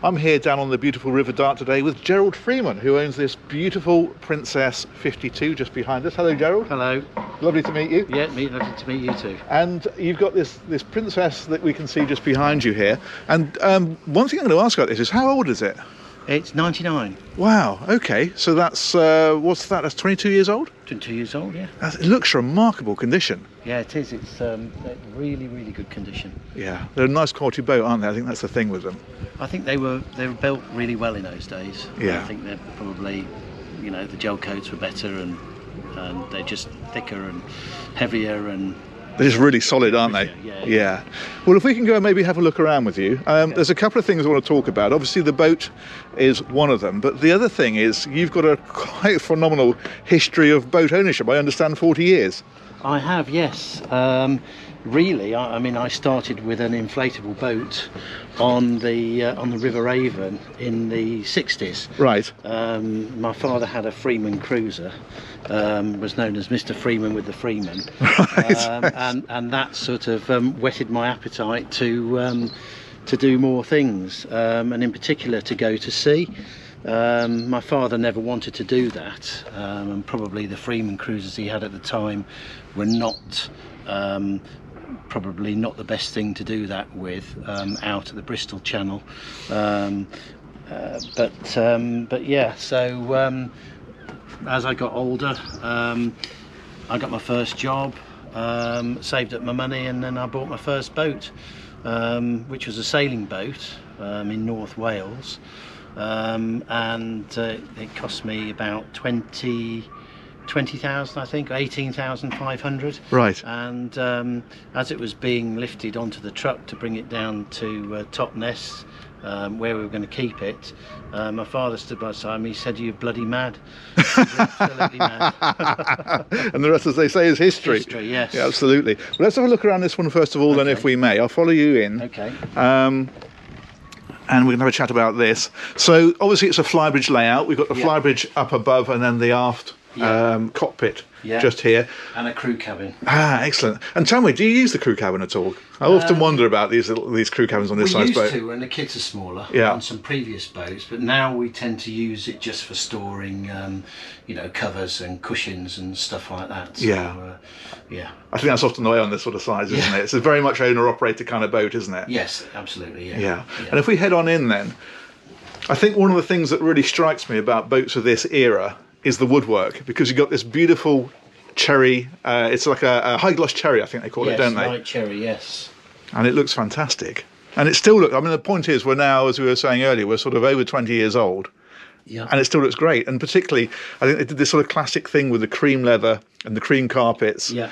I'm here down on the beautiful River Dart today with Gerald Freeman, who owns this beautiful Princess 52 just behind us. Hello, Gerald. Hello. Lovely to meet you. Yeah, lovely to meet you too. And you've got this Princess that we can see just behind you here. And one thing I'm going to ask about this is, how old is it? It's 99. Wow, okay. So that's, what's that? That's 22 years old? 22 years old, yeah. It looks remarkable condition. Yeah, it is. It's really, really good condition. Yeah, they're a nice quality boat, aren't they? I think that's the thing with them. I think they were built really well in those days. Yeah. I think they're probably, the gel coats were better and they're just thicker and heavier and... They're just really solid, aren't they? Yeah. Well, if we can go and maybe have a look around with you. There's a couple of things I want to talk about. Obviously, the boat is one of them. But the other thing is you've got a quite phenomenal history of boat ownership. I understand 40 years. I have, yes. Really, I started with an inflatable boat on the River Avon in the 60s. Right. My father had a Freeman cruiser, was known as Mr. Freeman with the Freeman. Right. And that sort of whetted my appetite to do more things, and in particular to go to sea. My father never wanted to do that, and probably the Freeman cruisers he had at the time were not probably not the best thing to do that with out at the Bristol Channel, but yeah, so as I got older, I got my first job, saved up my money, and then I bought my first boat, which was a sailing boat in North Wales, and it cost me about 20,000, I think, 18,500. Right. And as it was being lifted onto the truck to bring it down to Totnes, where we were going to keep it, my father stood by the side of me. He said, "You're bloody mad." Absolutely mad. And the rest, as they say, is history. History, yes. Yeah, absolutely. Well, let's have a look around this one first of all, then, if we may. I'll follow you in. Okay. And we're going to have a chat about this. So obviously it's a flybridge layout. We've got the flybridge up above and then the aft cockpit just here. And a crew cabin. Ah, excellent. And tell me, do you use the crew cabin at all? I often wonder about these crew cabins on this size boat. We used to when the kids are smaller on some previous boats, but now we tend to use it just for storing, covers and cushions and stuff like that. So, I think that's often the way on this sort of size, isn't it? It's a very much owner-operator kind of boat, isn't it? Yes, absolutely, yeah. And if we head on in then, I think one of the things that really strikes me about boats of this era is the woodwork, because you've got this beautiful cherry, it's like a high gloss cherry, I think they call it, don't they? Yes, light cherry, yes. And it looks fantastic. And it still looks, the point is, we're now, as we were saying earlier, we're sort of over 20 years old. Yeah. And it still looks great. And particularly, I think they did this sort of classic thing with the cream leather and the cream carpets. Yeah.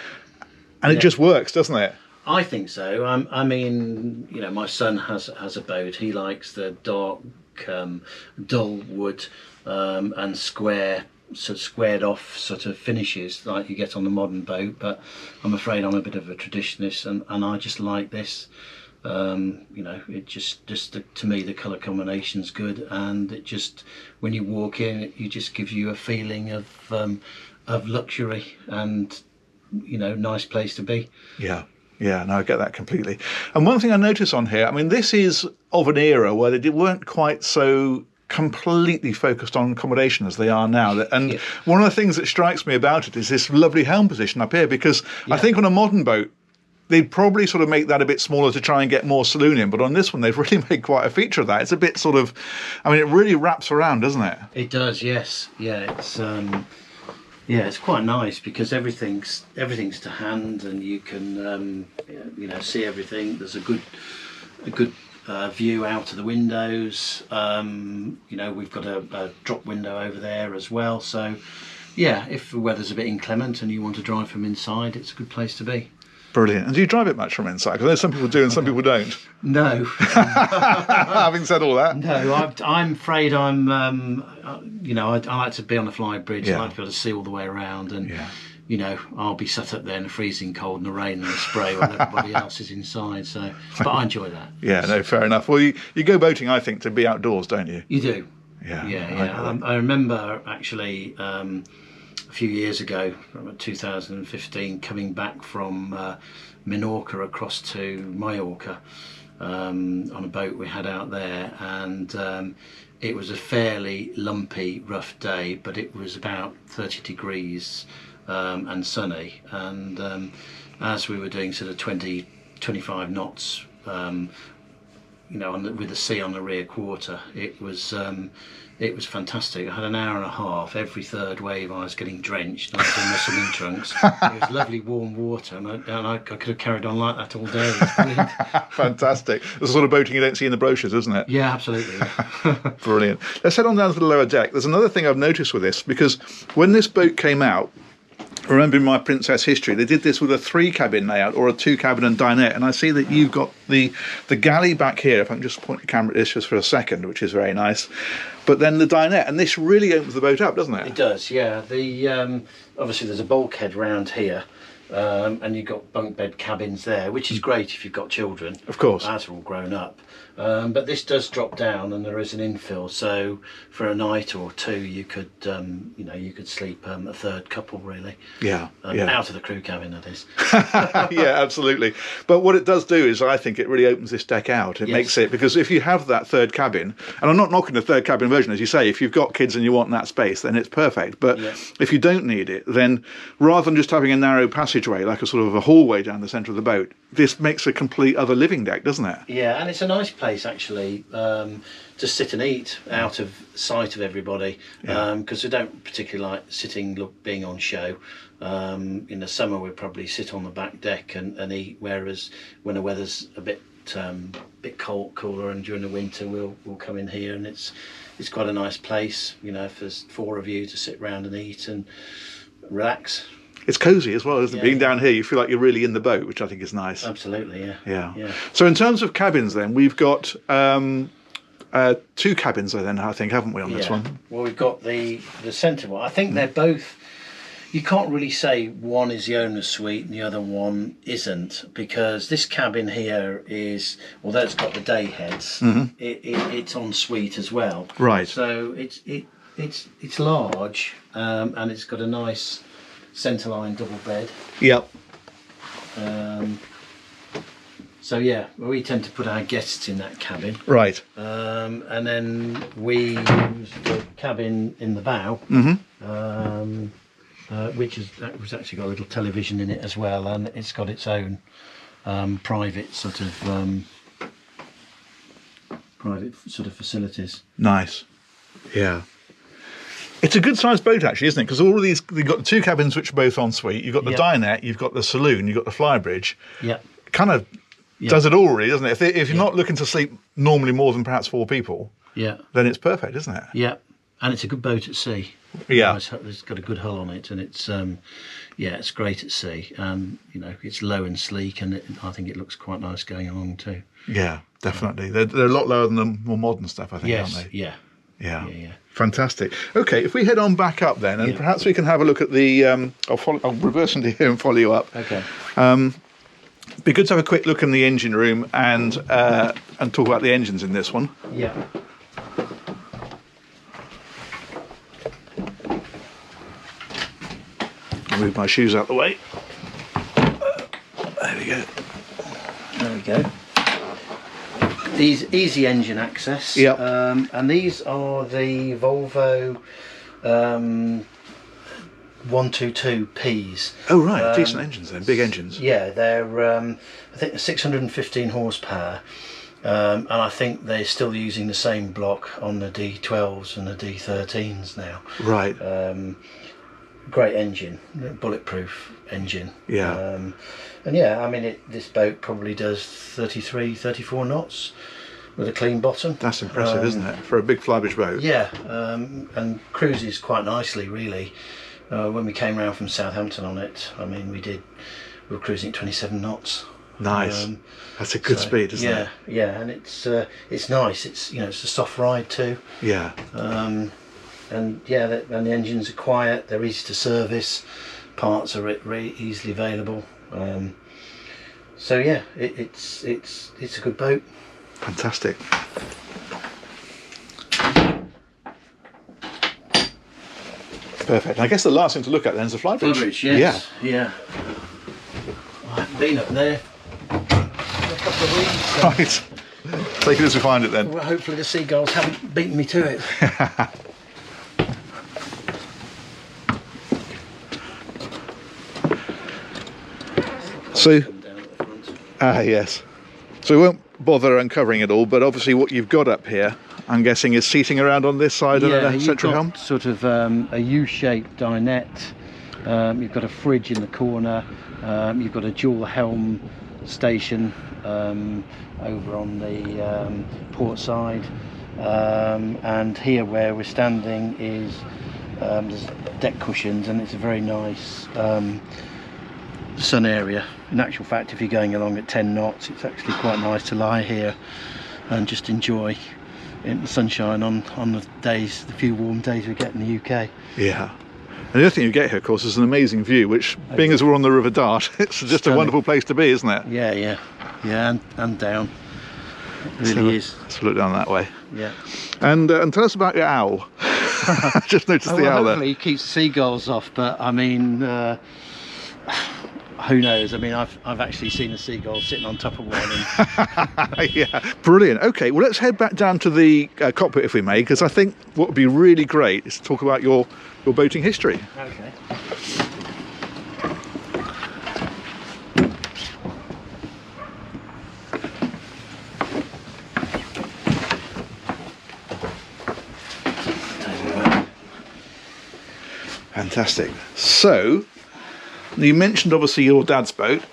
And it just works, doesn't it? I think so. My son has a boat. He likes the dark, dull wood and squared off sort of finishes like you get on the modern boat, but I'm afraid I'm a bit of a traditionalist, and I just like this. It just to me the colour combination's good, and it just, when you walk in, it just gives you a feeling of luxury and nice place to be. Yeah, no, I get that completely. And one thing I notice on here, this is of an era where they weren't quite so completely focused on accommodation as they are now. And one of the things that strikes me about it is this lovely helm position up here, because I think on a modern boat, they'd probably sort of make that a bit smaller to try and get more saloon in. But on this one, they've really made quite a feature of that. It's a bit sort of, it really wraps around, doesn't it? It does, yes. Yeah, it's quite nice because everything's to hand, and you can see everything. There's a good view out of the windows. We've got a drop window over there as well. So yeah, if the weather's a bit inclement and you want to drive from inside, it's a good place to be. Brilliant. And do you drive it much from inside? Because I know some people do and some people don't. No. Having said all that. No, I'm afraid I like to be on the flybridge. I like to be able to see all the way around, and I'll be sat up there in the freezing cold and the rain and the spray while everybody else is inside. So, but I enjoy that. Yeah, no, fair enough. Well, you go boating, I think, to be outdoors, don't you? You do. Yeah. I remember actually a few years ago, 2015, coming back from Minorca across to Mallorca, on a boat we had out there, and it was a fairly lumpy, rough day, but it was about 30 degrees and sunny, and as we were doing sort of 20, 25 knots, with the sea on the rear quarter, it was fantastic. I had an hour and a half. Every third wave I was getting drenched. I was in my swimming trunks. It was lovely warm water, and I could have carried on like that all day. It was brilliant. Fantastic. The sort of boating you don't see in the brochures, isn't it? Yeah, absolutely. Brilliant. Let's head on down to the lower deck. There's another thing I've noticed with this, because when this boat came out, remember in my Princess history, they did this with a 3-cabin layout or a 2-cabin and dinette, and I see that you've got the galley back here, if I can just point the camera at this just for a second, which is very nice, but then the dinette, and this really opens the boat up, doesn't it? It does, yeah. The obviously there's a bulkhead round here, and you've got bunk bed cabins there, which is great if you've got children. Of course. As we're all grown up. But this does drop down, and there is an infill, so for a night or two you could you could sleep a third couple, really. Yeah, out of the crew cabin, that is. Yeah, absolutely. But what it does do is, I think it really opens this deck out. It makes it, because if you have that third cabin, and I'm not knocking the third cabin version, as you say, if you've got kids and you want that space, then it's perfect. But if you don't need it, then rather than just having a narrow passageway, like a sort of a hallway down the centre of the boat, this makes a complete other living deck, doesn't it? Yeah, and it's a nice place actually to sit and eat out of sight of everybody, because we don't particularly like being on show. In the summer we'd probably sit on the back deck and eat, whereas when the weather's a bit cooler, and during the winter we'll come in here, and it's quite a nice place, if there's 4 of you to sit round and eat and relax. It's cosy as well, isn't it? Being down here, you feel like you're really in the boat, which I think is nice. Absolutely, yeah. So in terms of cabins then, we've got 2 cabins then, I think, haven't we, on this one? Well, we've got the centre one. I think they're both, you can't really say one is the owner's suite and the other one isn't, because this cabin here is, although it's got the day heads, it's en suite as well. Right. So it's large, and it's got a nice centerline double bed. Yep. So yeah, we tend to put our guests in that cabin. Right. And then we use the cabin in the bow, which has actually got a little television in it as well, and it's got its own private sort of facilities. Nice. Yeah. It's a good sized boat actually, isn't it? Because all of these, you've got the 2 cabins which are both en suite, you've got the dinette, you've got the saloon, you've got the flybridge. Yeah. Kind of does it all really, doesn't it? If you're not looking to sleep normally more than perhaps 4 people, then it's perfect, isn't it? Yeah. And it's a good boat at sea. Yeah. It's got a good hull on it, and it's it's great at sea. It's low and sleek, and I think it looks quite nice going along too. Yeah, definitely. They're a lot lower than the more modern stuff, I think, aren't they? Yeah. Yeah. Fantastic. Okay, if we head on back up then, and perhaps we can have a look at the. I'll reverse into here and follow you up. Okay. Be good to have a quick look in the engine room and talk about the engines in this one. Yeah. I'll move my shoes out the way. There we go. There we go. These easy engine access. Yep. And these are the Volvo 122Ps. Oh right, decent engines then, big engines. Yeah, they're I think they're 615 horsepower, and I think they're still using the same block on the D12s and the D13s now. Right. Great engine, bulletproof engine. Yeah. And yeah, I mean, this boat probably does 33, 34 knots with a clean bottom. That's impressive, isn't it, for a big flybridge boat? Yeah, and cruises quite nicely, really. When we came round from Southampton on it, I mean, we were cruising at 27 knots. Nice. That's a good speed, isn't it? Yeah, and it's nice. It's it's a soft ride too. Yeah. And the engines are quiet. They're easy to service. Parts are easily available. So yeah, it's a good boat. Fantastic. Perfect. I guess the last thing to look at then is the flybridge. Flybridge, yes. Yeah. I haven't been up there. couple of weeks. Right. Take it as we find it then. Well, hopefully the seagulls haven't beaten me to it. So, Come down at the front. yes. So we won't bother uncovering it all, but obviously what you've got up here, I'm guessing, is seating around on this side of the you've central got helm? sort of a U-shaped dinette. You've got a fridge in the corner. You've got a dual helm station over on the port side. And here where we're standing is there's deck cushions, and it's a very nice sun area. In actual fact, if you're going along at 10 knots, it's actually quite nice to lie here and just enjoy the sunshine on the few warm days we get in the UK. Yeah. And the other thing you get here, of course, is an amazing view, which, being as we're on the River Dart, it's just Stunning. a wonderful place to be, isn't it? Yeah, and down. It really is. Let's look down that way. Yeah. And tell us about your owl. I just noticed the owl there. Hopefully he keeps the seagulls off, but I mean, who knows? I mean, I've actually seen a seagull sitting on top of one. And Yeah, brilliant. Okay, well, let's head back down to the cockpit, if we may, because I think what would be really great is to talk about your boating history. okay. Fantastic. So, you mentioned obviously your dad's boat,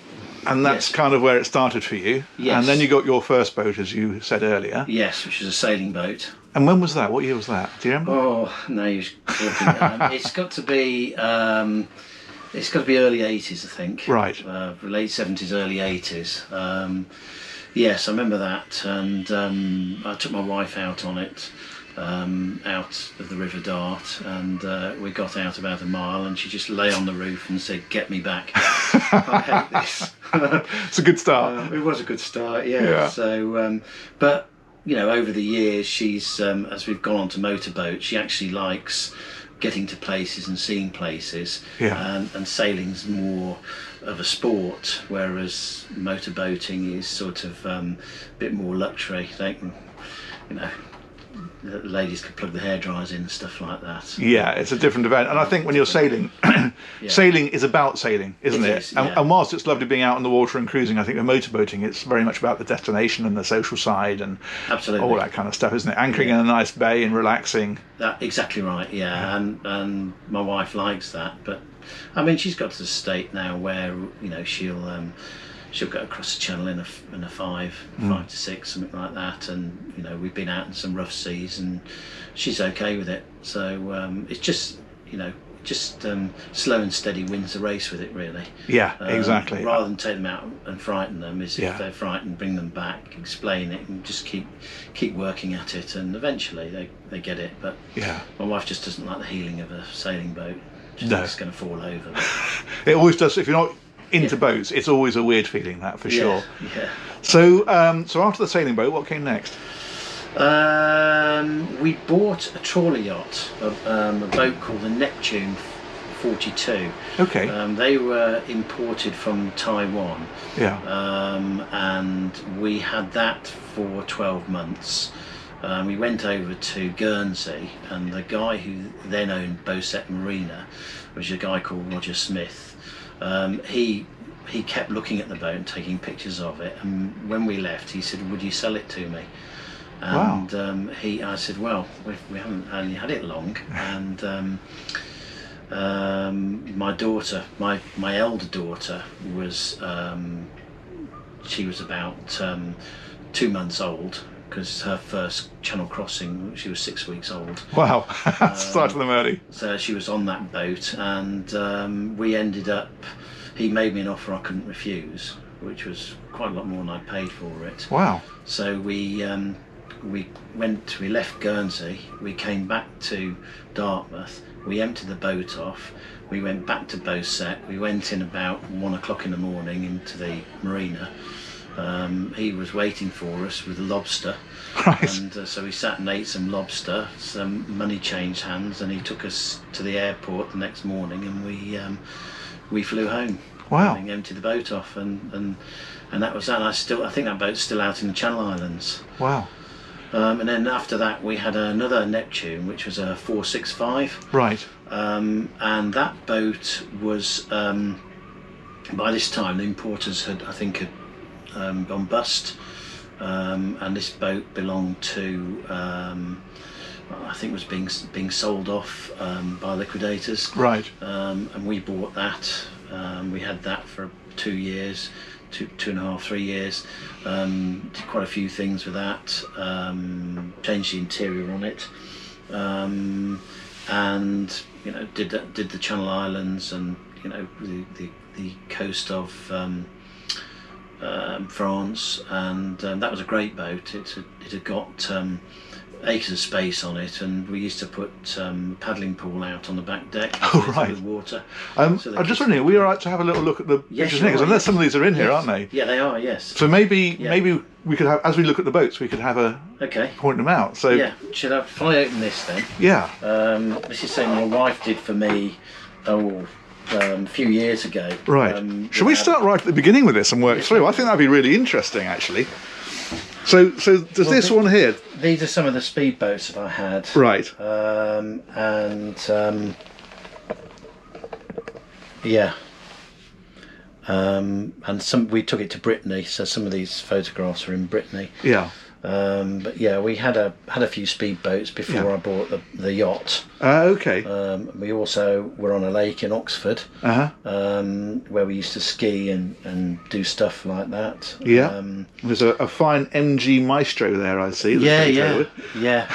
and that's Yes. kind of where it started for you. Yes. And then you got your first boat, as you said earlier. Yes, which is a sailing boat. And when was that? What year was that? Do you remember? Oh, now you're talking. It's got to be early 80s, I think. Right. Late 70s, early 80s. Yes, I remember that, and I took my wife out on it, out of the River Dart, and we got out about a mile, and she just lay on the roof and said, "Get me back. I hate this." It's a good start. It was a good start, yeah. Yeah. So, but you know, over the years, she's as we've gone on to motorboats, she actually likes getting to places and seeing places. Yeah. And sailing's more of a sport, whereas motorboating is sort of a bit more luxury. They can, you know, the ladies can plug the hairdryers in and stuff like that. Yeah, it's a different event. And I think when you're sailing, sailing is about sailing, isn't it? It is, yeah. And whilst it's lovely being out on the water and cruising, I think with motorboating, it's very much about the destination and the social side and Absolutely. all that kind of stuff, isn't it? Anchoring in a nice bay and relaxing. Exactly right, yeah. And my wife likes that, but I mean, she's got to the state now where, you know, she'll go across the channel in a 5 to 6, something like that, and you know, we've been out in some rough seas and she's okay with it. So it's just, you know, slow and steady wins the race with it, really. Yeah, exactly. Rather than take them out and frighten them, if Yeah. they're frightened, bring them back, explain it, and just keep working at it, and eventually they get it. But Yeah. my wife just doesn't like the heeling of a sailing boat. She No. thinks it's going to fall over. It always does. If you're not into boats, it's always a weird feeling, that for sure. Yeah. So, so after the sailing boat, what came next? We bought a trawler yacht, a boat called the Neptune 42. Okay. They were imported from Taiwan, Yeah. and we had that for 12 months. We went over to Guernsey, and the guy who then owned Bowset Marina was a guy called Roger Smith. He kept looking at the boat and taking pictures of it, and when we left he said, "Would you sell it to me?" And Wow. I said, "Well, we haven't only had it long," and my daughter, my elder daughter, was she was about 2 months old, because her first channel crossing, she was 6 weeks old. Wow. Started them early. So she was on that boat, and we ended up, he made me an offer I couldn't refuse, which was quite a lot more than I paid for it. Wow. So we left Guernsey, we came back to Dartmouth, we emptied the boat off, we went back to Bowset, we went in about 1 o'clock in the morning into the marina. He was waiting for us with a lobster, Right. and so we sat and ate some lobster, some money changed hands, and he took us to the airport the next morning, and we flew home. Wow. Having emptied the boat off, and that was that. And I think that boat's still out in the Channel Islands. Wow. And then after that, we had another Neptune, which was a 465. Right. And that boat was, by this time, the importers had gone bust. And this boat belonged to, I think, was being sold off by liquidators. Right. And we bought that. We had that for 2 years. 2.5, 3 years. Did quite a few things with that. Changed the interior on it, and did the Channel Islands, and the coast of France, and that was a great boat. It had got acres of space on it, and we used to put paddling pool out on the back deck. Oh, right. With water. I'm just wondering, are we all right to have a little look at the pictures here? Because unless some of these are in here, aren't they? Yeah, they are. Yes. So maybe we could have, as we look at the boats, we could have point them out. So yeah, if I open this then? Yeah. This is something my wife did for me. A few years ago. Right. Should we start right at the beginning with this and work through? I think that'd be really interesting, actually. So does this one here? These are some of the speedboats that I had. Right. And some we took it to Brittany, so some of these photographs are in Brittany. Yeah. But yeah, we had a few speedboats before I bought the yacht. Okay. We also were on a lake in Oxford, where we used to ski and do stuff like that. Yeah. There's a fine MG Maestro there, I see. Yeah.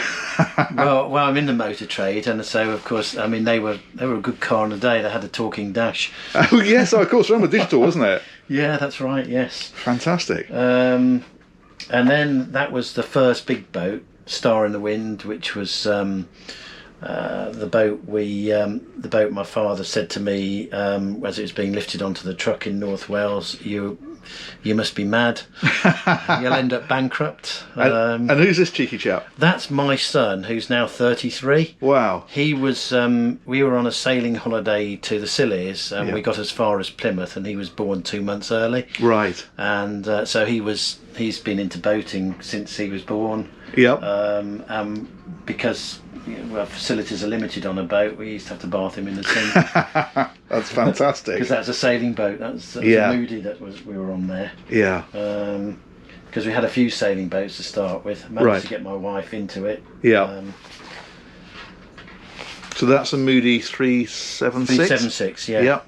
well, I'm in the motor trade, and so of course, I mean, they were a good car in the day. They had a talking dash. Oh yes, of course. Remember digital, wasn't it? Yeah, that's right. Yes. Fantastic. And then that was the first big boat, Star in the Wind, which was the boat my father said to me as it was being lifted onto the truck in North Wales, you must be mad. You'll end up bankrupt. And who's this cheeky chap? That's my son, who's now 33. Wow. He was. We were on a sailing holiday to the Scillies, and we got as far as Plymouth, and he was born 2 months early. Right. And so he's been into boating since he was born. Yep. Because our facilities are limited on a boat, we used to have to bath him in the sink. That's fantastic. Because that's a sailing boat. That's a Moody we were on there. Yeah. Because we had a few sailing boats to start with. Managed to get my wife into it. Yeah. So that's a Moody 376? 376, yeah. Yep.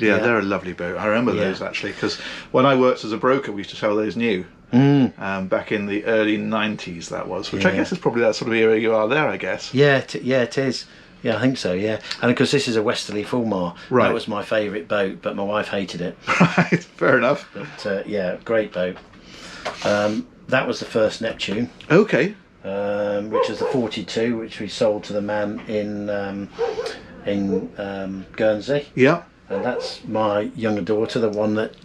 Yeah, they're a lovely boat. I remember those actually, because when I worked as a broker, we used to sell those new. Back in the early 90s, that was, which I guess is probably that sort of era you are there, I guess. Yeah, it is. Yeah, I think so, yeah. And of course, this is a Westerly Fulmar. Right. That was my favourite boat, but my wife hated it. Right, fair enough. But yeah, great boat. That was the first Neptune. Okay. Which is the 42, which we sold to the man in Guernsey. Yeah. And that's my younger daughter, the one that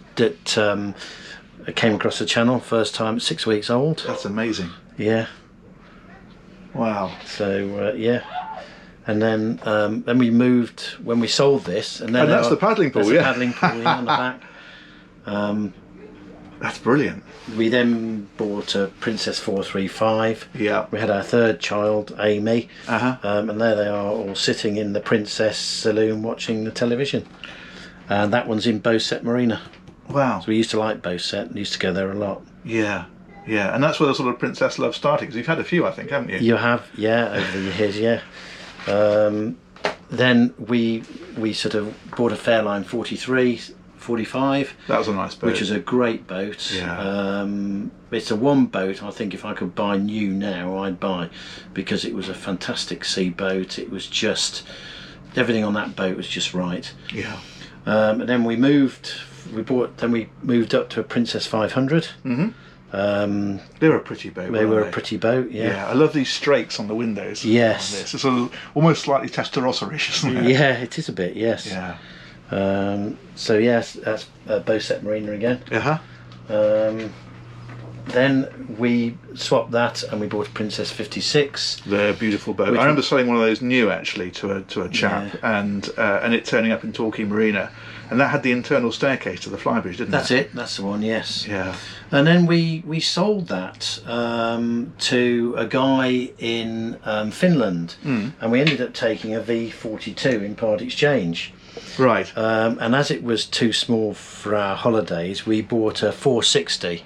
came across the channel first time at 6 weeks old. That's amazing. Yeah. Wow. So and then we moved when we sold this, and then that's the paddling pool. The paddling pool on the back. That's brilliant. We then bought a Princess 435. Yeah. We had our third child, Amy. And there they are, all sitting in the Princess saloon watching the television. And that one's in Beauset Marina. Wow. So we used to like Beauset and used to go there a lot. Yeah. Yeah, and that's where the sort of princess love started, because you've had a few, I think, haven't you? You have, yeah, over the years, yeah. Then we sort of bought a Fairline 45. That was a nice boat. Which is a great boat. Yeah. It's a one boat I think if I could buy new now, I'd buy, because it was a fantastic sea boat. It was just, everything on that boat was just right. Yeah. And then we moved up to a Princess 500. Mm-hmm. They were a pretty boat. They were a pretty boat, yeah. Yeah, I love these strakes on the windows. Yes. It's sort of almost slightly Testarossa-ish, isn't it? Yeah, it is a bit, yes. Yeah. So yes, that's Beauset Marina again. then we swapped that and we bought a Princess 56. The beautiful boat. I remember selling one of those new actually to a chap, and it turning up in Torquay Marina, and that had the internal staircase to the flybridge, didn't it? That's it. That's the one. Yes. Yeah. And then we sold that to a guy in Finland, and we ended up taking a V42 in part exchange. Right. And as it was too small for our holidays, we bought a 460,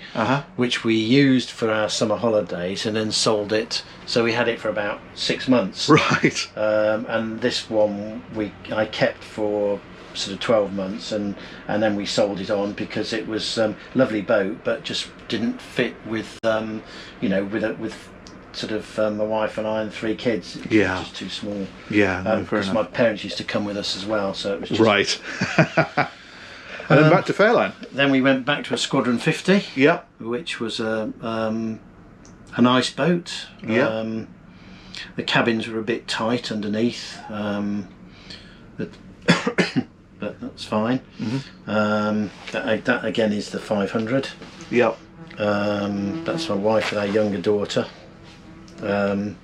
which we used for our summer holidays, and then sold it. So we had it for about 6 months. Right. And this one I kept for sort of 12 months, and then we sold it on because it was a lovely boat, but just didn't fit with with sort of my wife and I and 3 kids. It was just too small. Yeah, no, fair because enough. my parents used to come with us as well, so it was just Right. And then back to Fairline. Then we went back to a Squadron 50. Yep. Which was a nice boat. Yep. The cabins were a bit tight underneath, but that's fine. That again is the 500. Yep. That's my wife with our younger daughter, and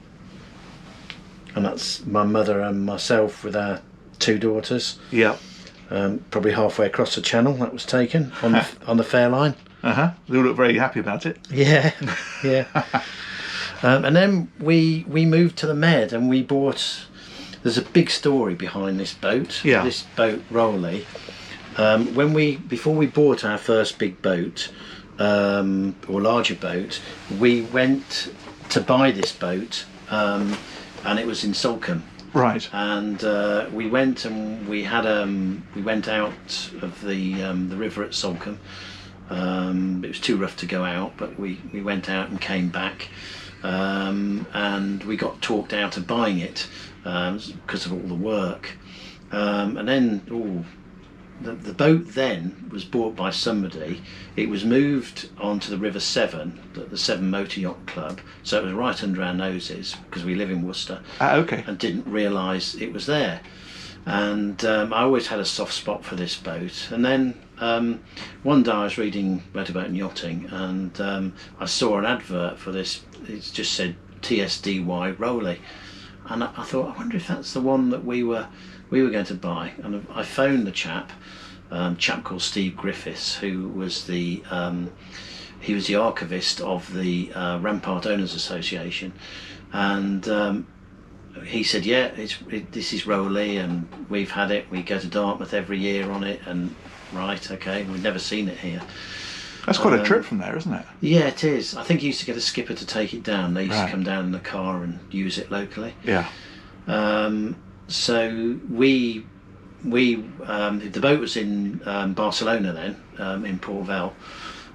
that's my mother and myself with our 2 daughters. Yep. Probably halfway across the channel that was taken on the Fairline. They all look very happy about it. Yeah, yeah. And then we moved to the Med, and we bought. There's a big story behind this boat. Yeah. This boat, Rolly. Before we bought our first big boat, or larger boat, we went to buy this boat, and it was in Salcombe. Right. And we went and we went out of the river at Salcombe. It was too rough to go out, but we went out and came back, and we got talked out of buying it because of all the work. And then the boat then was bought by somebody. It was moved onto the River Severn, the Severn Motor Yacht Club, so it was right under our noses because we live in Worcester. Okay. And didn't realise it was there. And I always had a soft spot for this boat. And then one day I was reading Motorboat and Yachting, and I saw an advert for this. It just said TSDY Rolly, and I thought, I wonder if that's the one that we were going to buy. And I phoned the chap called Steve Griffiths, who was the archivist of the Rampart Owners Association, and he said, yeah, this is Rolly, and we've had it. We go to Dartmouth every year on it, and right, okay, we've never seen it here. That's quite a trip from there, isn't it? Yeah, it is. I think he used to get a skipper to take it down. They used Right. to come down in the car and use it locally. Yeah. So the boat was in Barcelona then, in Port Vell,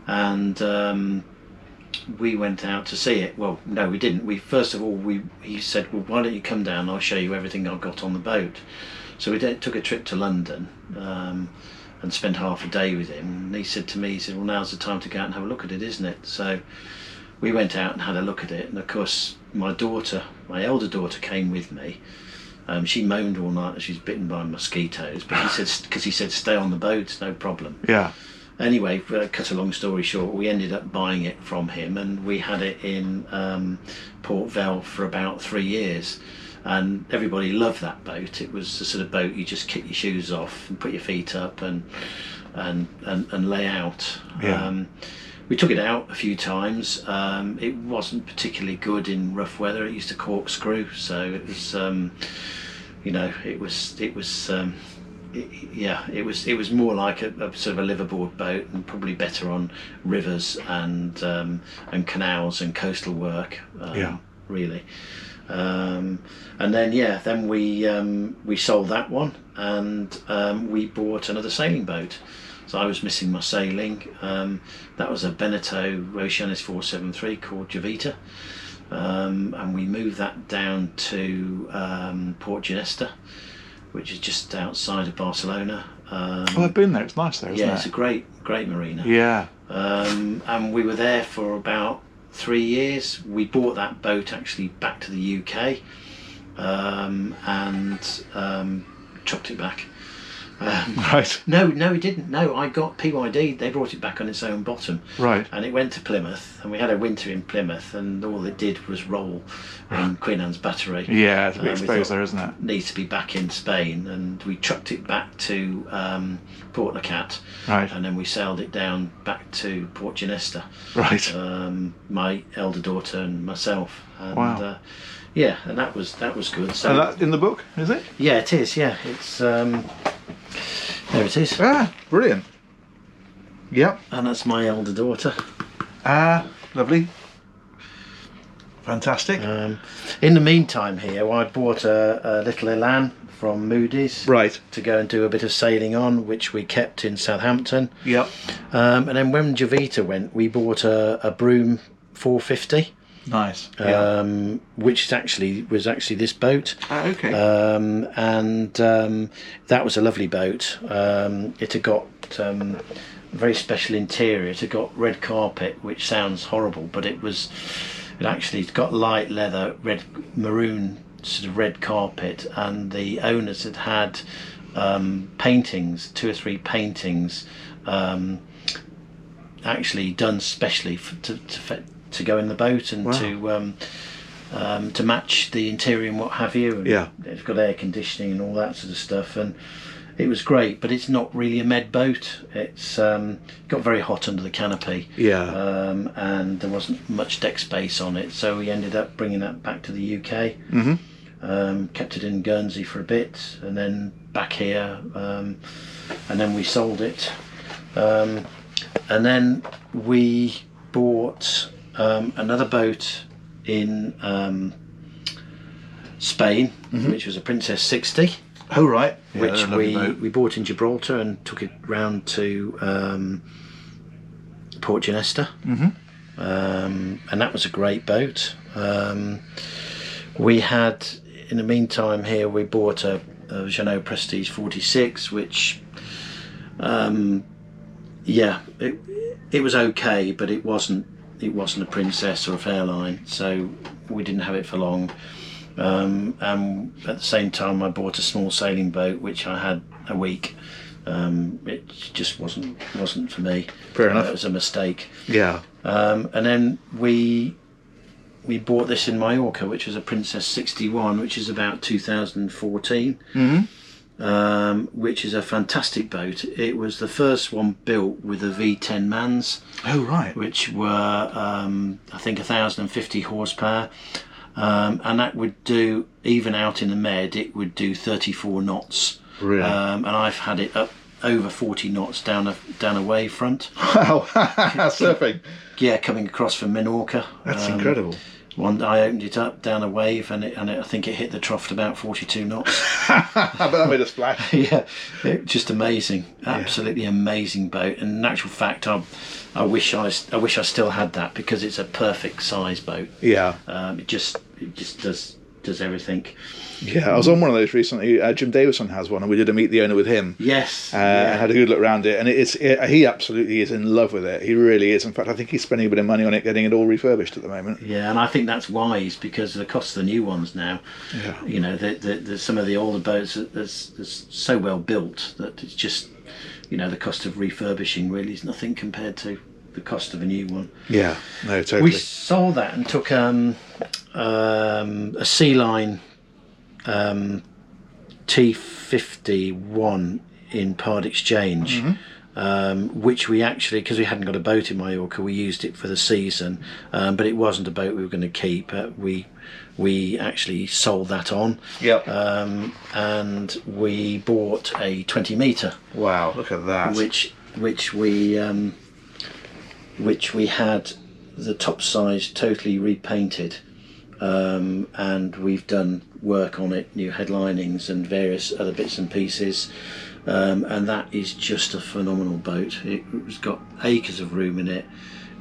and we went out to see it. Well, no, we didn't. He said, well, why don't you come down? I'll show you everything I've got on the boat. So we took a trip to London and spent half a day with him. And he said to me, well, now's the time to go out and have a look at it, isn't it? So we went out and had a look at it. And of course, my elder daughter came with me. She moaned all night that she was bitten by mosquitoes, but he said, stay on the boat, no problem. Yeah. Anyway, cut a long story short, we ended up buying it from him, and we had it in Port Vell for about 3 years. And everybody loved that boat. It was the sort of boat you just kick your shoes off and put your feet up and lay out. Yeah. We took it out a few times. It wasn't particularly good in rough weather. It used to corkscrew, so it was, it was more like a sort of a liverboard boat, and probably better on rivers and canals and coastal work. Really. And then we sold that one, and we bought another sailing boat. So I was missing my sailing. That was a Beneteau Oceanis 473 called Jovita, and we moved that down to Port Ginesta, which is just outside of Barcelona. I've been there. It's nice there, isn't it? Yeah, it's a great marina. Yeah. And we were there for about 3 years. We bought that boat actually back to the UK, and chucked it back. Right. No, it didn't. No, I got PYD. They brought it back on its own bottom. Right. And it went to Plymouth, and we had a winter in Plymouth, and all it did was roll in Queen Anne's Battery. Yeah, it's a bit We exposed thought, there, isn't it? Needs to be back in Spain, and we trucked it back to Port Nacat, Right. and then we sailed it down back to Port Ginesta. Right. My elder daughter and myself. And, Wow. yeah, and that was good. So And that's in the book, is it? yeah, it is. Yeah, it's there. It is, Ah, brilliant. Yep. and that's my elder daughter. Ah, lovely. Fantastic. In the meantime, here I bought a little Elan from Moody's Right. to go and do a bit of sailing on, which we kept in Southampton. Yep. And then when Javita went, we bought a Broom 450. Nice. Yeah. Which was actually this boat. Okay. That was a lovely boat. It had got a very special interior. It had got red carpet, which sounds horrible, but it actually got light leather, maroon sort of red carpet, and the owners had paintings, 2 or 3 paintings, actually done specially to go in the boat and to match the interior and what have you. And Yeah. it's got air conditioning and all that sort of stuff, and it was great. But it's not really a med boat. It's got very hot under the canopy. Yeah. And there wasn't much deck space on it, so we ended up bringing that back to the UK. Mm-hmm. Kept it in Guernsey for a bit, and then back here, and then we sold it, and then we bought another boat in Spain, which was a Princess 60, Oh, right. Yeah, which they're a lovely boat. we bought in Gibraltar and took it round to Port Ginesta. And that was a great boat. We had, in the meantime here, we bought a Jeanneau Prestige 46, which it was okay, but it wasn't a Princess or a Fairline, so we didn't have it for long. And at the same time, I bought a small sailing boat, which I had a week. It just wasn't for me. Fair enough. It was a mistake. Yeah. And then we bought this in Mallorca, which was a Princess 61, which is about 2014. Which is a fantastic boat. It was the first one built with a V10 Mans. Oh, right. Which were I think 1,050 horsepower, and that would do, even out in the Med, it would do 34 knots. Really? And I've had it up over 40 knots down a wavefront. Wow. Surfing. Yeah, coming across from Minorca. That's incredible. One, I opened it up down a wave, and I think it hit the trough at about 42 knots. But that made a splash. Yeah, just amazing, absolutely amazing boat. And in actual fact, I wish I still had that, because it's a perfect size boat. Yeah. It just does everything. Yeah, I was on one of those recently. Jim Davison has one, and we did a meet the owner with him. Yes. And had a good look around it, and he absolutely is in love with it. He really is. In fact, I think he's spending a bit of money on it, getting it all refurbished at the moment. Yeah, and I think that's wise, because of the cost of the new ones now. Yeah. You know, the some of the older boats are so well built that it's just, the cost of refurbishing really is nothing compared to the cost of a new one. Yeah, no, totally. We sold that and took a Sea Line T51 in part exchange, which we actually, because we hadn't got a boat in Mallorca, we used it for the season, but it wasn't a boat we were going to keep. We actually sold that on. Yep. And we bought a 20 metre. Wow, look at that. Which we had the top size totally repainted, and we've done work on it, new headlinings and various other bits and pieces, and that is just a phenomenal boat. It's got acres of room in it.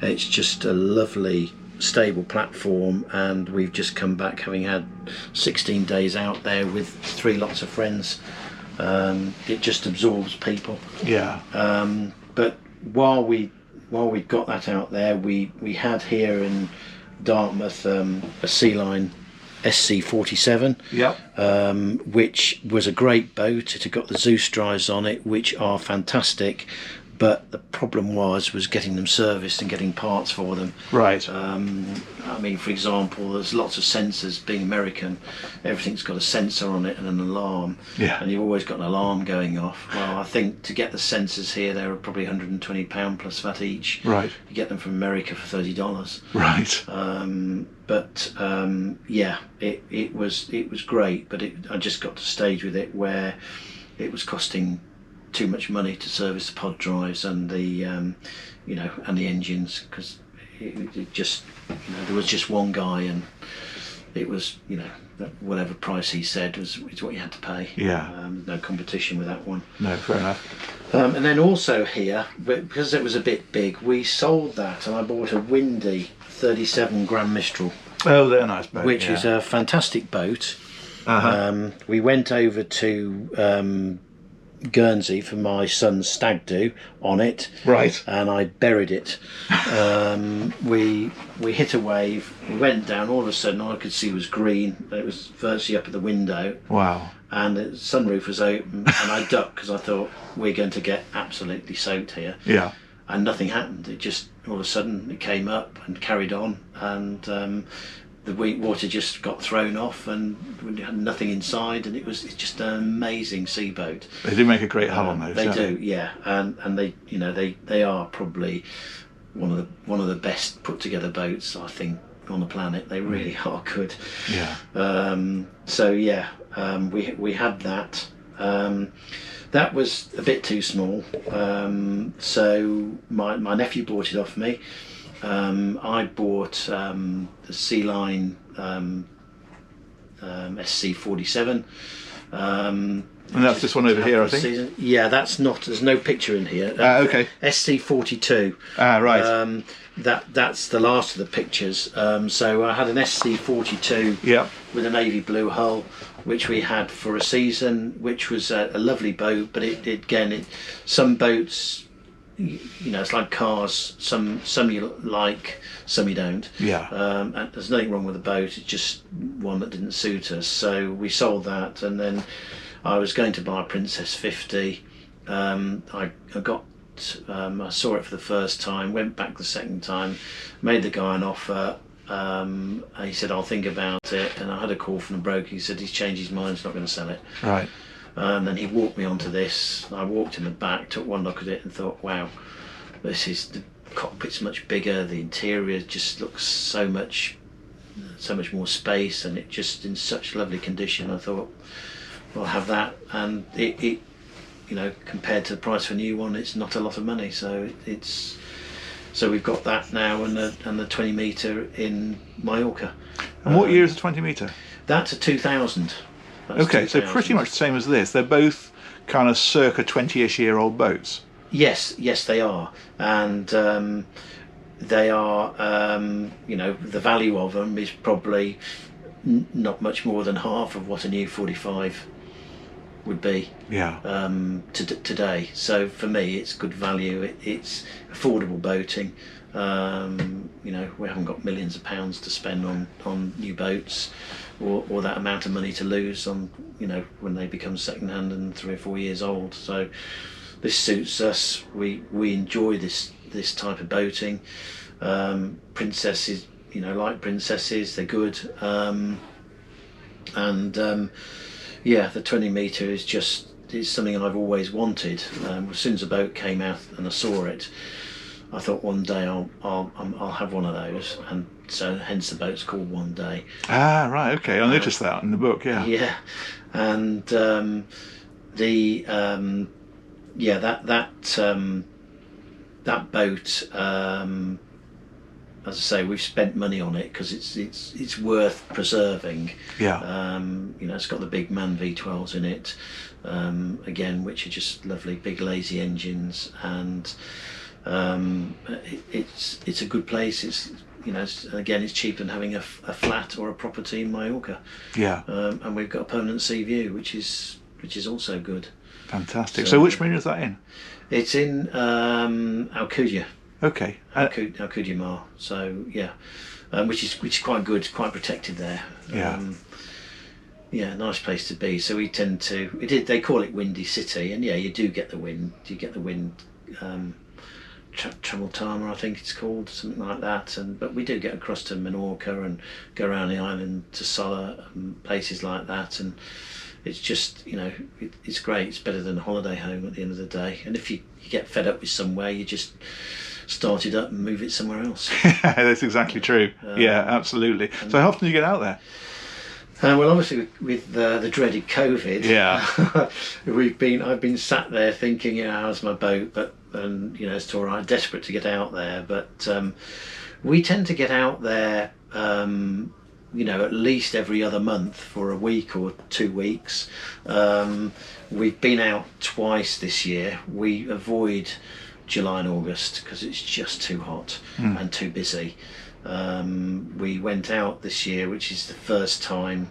It's just a lovely stable platform, and we've just come back having had 16 days out there with 3 lots of friends. It just absorbs people. Yeah. But while we got that out there, we had here in Dartmouth a Sea Line SC47, which was a great boat. It had got the Zeus drives on it, which are fantastic, but the problem was getting them serviced and getting parts for them. Right. I mean, for example, there's lots of sensors. Being American, everything's got a sensor on it and an alarm. Yeah. And you've always got an alarm going off. Well, I think to get the sensors here, they were probably £120 plus VAT each. Right. You get them from America for $30. Right. Yeah, it was great, but I just got to a stage with it where it was costing too much money to service the pod drives and the and the engines, because it just there was just one guy, and it was whatever price he said is what you had to pay. No competition with that one. No, fair enough. And then also here, because it was a bit big, we sold that, and I bought a Windy 37 Grand Mistral. Oh, they're a nice boat. Which is a fantastic boat. We went over to Guernsey for my son's stag do on it, right, and I buried it. We hit a wave, we went down, all of a sudden all I could see was green, it was virtually up at the window. Wow. And the sunroof was open, and I ducked because I thought we're going to get absolutely soaked here. Yeah. And nothing happened. It just all of a sudden it came up and carried on, and the water just got thrown off, and we had nothing inside, and it's just an amazing seaboat. They do make a great hull on those. They do, yeah, and they are probably one of the best put together boats I think on the planet. They really are good. Yeah. We had that. That was a bit too small, so my nephew bought it off me. I bought the Sea Line SC47. And that's this one over here, I think. Season. Yeah, that's not. There's no picture in here. Okay. SC42. Right. That's the last of the pictures. So I had an SC42 with a navy blue hull, which we had for a season, which was a lovely boat. But some boats, it's like cars. Some you like, some you don't. Yeah. And there's nothing wrong with the boat. It's just one that didn't suit us. So we sold that, and then I was going to buy a Princess 50. I saw it for the first time, went back the second time, made the guy an offer. He said, I'll think about it. And I had a call from the broker. He said he's changed his mind, he's not going to sell it. Right. And then he walked me onto this. I walked in the back, took one look at it and thought, wow, the cockpit's much bigger, the interior just looks so much more space, and it just in such lovely condition. I thought, I'll have that, and it compared to the price for a new one, it's not a lot of money. So we've got that now, and the 20 metre in Mallorca. And what year is the 20 metre? That's a 2000. Okay, so pretty much the same as this. They're both kind of circa 20-ish year old boats. Yes, they are, and they are. The value of them is probably not much more than half of what a new 45 would be. Yeah. Today. So for me, it's good value. It's affordable boating. We haven't got millions of pounds to spend on new boats, or that amount of money to lose on when they become second hand and 3 or 4 years old. So this suits us. We enjoy this type of boating. Princesses, like princesses, they're good. The 20 metre is something I've always wanted. As soon as the boat came out and I saw it, I thought one day I'll have one of those, and so hence the boat's called One Day. Ah, right, okay. I noticed that in the book. Yeah. Yeah, and that boat. As I say, we've spent money on it because it's worth preserving. Yeah. It's got the big MAN V12s in it, again, which are just lovely, big lazy engines, and it's a good place. It's it's cheaper than having a flat or a property in Mallorca. Yeah. And we've got a permanent sea view, which is also good. Fantastic. So which marine is that in? It's in Alcudia. Okay. Alcudia Mar. So yeah, which is quite good, quite protected there. Yeah. Yeah, nice place to be. So we tend to. They call it Windy City, and yeah, you do get the wind. You get the wind. Tramontana, I think it's called, something like that. But we do get across to Menorca and go around the island to Sola and places like that. And it's just, it's great. It's better than a holiday home at the end of the day. And if you get fed up with somewhere, you just start it up and move it somewhere else. That's exactly true. Yeah, absolutely. So how often do you get out there? Well, obviously with the dreaded COVID, I've been sat there thinking, how's my boat? It's all right, desperate to get out there. But we tend to get out there, at least every other month for a week or 2 weeks. We've been out twice this year. We avoid July and August because it's just too hot and too busy. We went out this year, which is the first time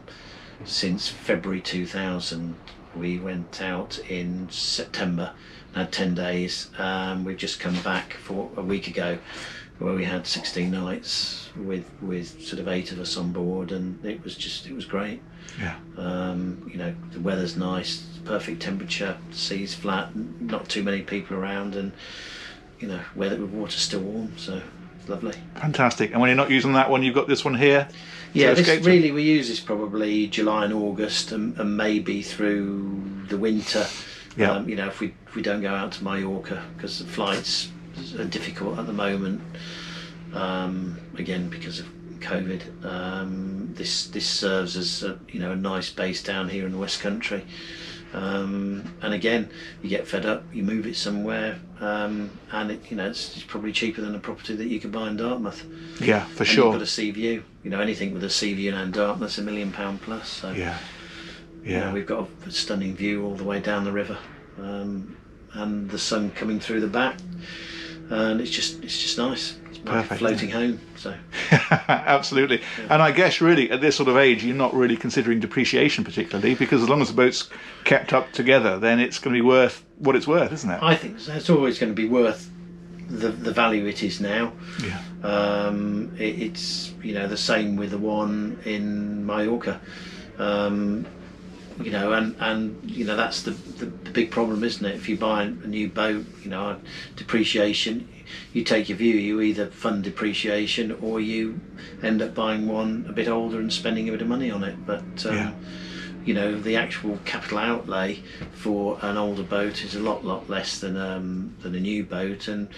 since February 2000. We went out in September and had 10 days. We've just come back for a week ago where we had 16 nights with sort of 8 of us on board, and it was great. Yeah. The weather's nice, perfect temperature, the sea's flat, not too many people around, and water's still warm, so it's lovely. Fantastic. And when you're not using that one, you've got this one here. Yeah, we use this probably July and August, and maybe through the winter. Yeah. If we don't go out to Mallorca because the flights are difficult at the moment. Again, because of COVID. This serves as a nice base down here in the West Country. And again, you get fed up, you move it somewhere, and it's probably cheaper than a property that you could buy in Dartmouth. Yeah, for and sure. You've got a sea view. Anything with a sea view in Dartmouth's £1 million plus. So yeah. We've got a stunning view all the way down the river, and the sun coming through the back, and it's just nice. It's like perfect, floating home. So absolutely. Yeah. And I guess really at this sort of age, you're not really considering depreciation particularly, because as long as the boat's kept up together, then it's going to be worth what it's worth, isn't it? I think so. It's always going to be worth the value it is now. Yeah. It's the same with the one in Mallorca. And that's the big problem, isn't it? If you buy a new boat, depreciation, you take your view, you either fund depreciation or you end up buying one a bit older and spending a bit of money on it. But the actual capital outlay for an older boat is a lot less than a new boat. And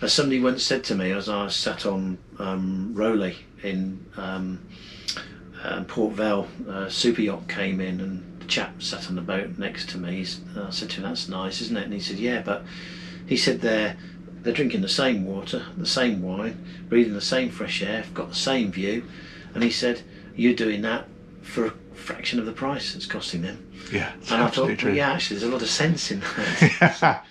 as somebody once said to me, as I was sat on Rowley in Port Vale, a super yacht came in, and the chap sat on the boat next to me. I said to him, "That's nice, isn't it?" And he said, "Yeah, but," he said, they're drinking the same water, the same wine, breathing the same fresh air, got the same view." And he said, "You're doing that for a fraction of the price it's costing them." Yeah, and I thought, well, yeah, actually, there's a lot of sense in that.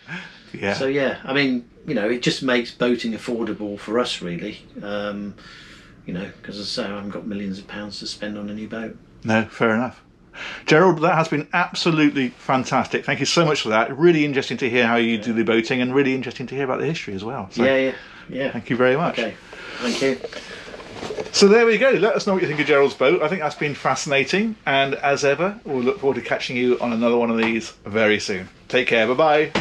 Yeah. So yeah, I mean, it just makes boating affordable for us, really. Because as I say, I haven't got millions of pounds to spend on a new boat. No, fair enough. Gerald, that has been absolutely fantastic. Thank you so much for that. Really interesting to hear how you do the boating, and really interesting to hear about the history as well. So, yeah. Thank you very much. Okay, thank you. So there we go. Let us know what you think of Gerald's boat. I think that's been fascinating. And as ever, we'll look forward to catching you on another one of these very soon. Take care. Bye-bye.